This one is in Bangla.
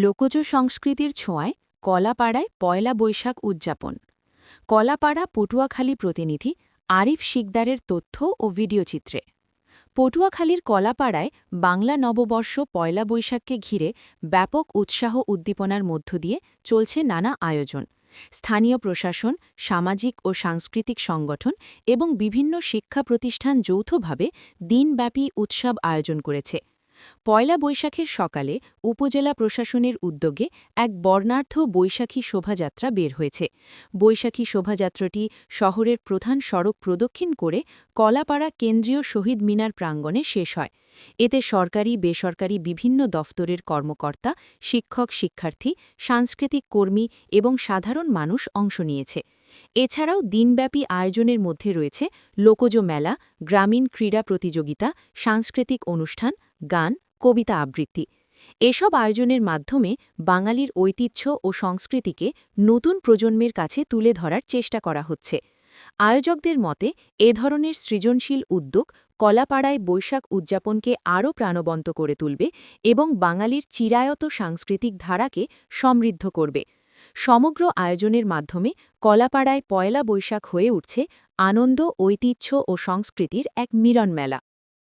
লোকজ সংস্কৃতির ছোঁয়ায় কলাপাড়ায় পয়লা বৈশাখ উদযাপন। কলাপাড়া পটুয়াখালী প্রতিনিধি আরিফ শিকদারের তথ্য ও ভিডিওচিত্রে। পটুয়াখালীর কলাপাড়ায় বাংলা নববর্ষ পয়লা বৈশাখকে ঘিরে ব্যাপক উৎসাহ উদ্দীপনার মধ্য দিয়ে চলছে নানা আয়োজন। স্থানীয় প্রশাসন, সামাজিক ও সাংস্কৃতিক সংগঠন এবং বিভিন্ন শিক্ষা প্রতিষ্ঠান যৌথভাবে দিনব্যাপী উৎসব আয়োজন করেছে। পয়লা বৈশাখের সকালে উপজেলা প্রশাসনের উদ্যোগে এক বর্ণাঢ্য বৈশাখী শোভাযাত্রা বের হয়েছে। বৈশাখী শোভাযাত্রাটি শহরের প্রধান সড়ক প্রদক্ষিণ করে কলাপাড়া কেন্দ্রীয় শহীদ মিনার প্রাঙ্গণে শেষ হয়। এতে সরকারি বেসরকারি বিভিন্ন দফতরের কর্মকর্তা, শিক্ষক শিক্ষার্থী, সাংস্কৃতিক কর্মী এবং সাধারণ মানুষ অংশ নিয়েছে। এছাড়াও দিনব্যাপী আয়োজনের মধ্যে রয়েছে লোকজ মেলা, গ্রামীণ ক্রীড়া প্রতিযোগিতা, সাংস্কৃতিক অনুষ্ঠান, গান, কবিতা আবৃত্তি। এসব আয়োজনের মাধ্যমে বাঙালির ঐতিহ্য ও সংস্কৃতিকে নতুন প্রজন্মের কাছে তুলে ধরার চেষ্টা করা হচ্ছে। আয়োজকদের মতে এ ধরনের সৃজনশীল উদ্যোগ কলাপাড়ায় বৈশাখ উদযাপনকে আরও প্রাণবন্ত করে তুলবে এবং বাঙালির চিরায়ত সাংস্কৃতিক ধারাকে সমৃদ্ধ করবে। সমগ্র আয়োজনের মাধ্যমে কলাপাড়ায় পয়লা বৈশাখ হয়ে উঠছে আনন্দ, ঐতিহ্য ও সংস্কৃতির এক মিলন মেলা।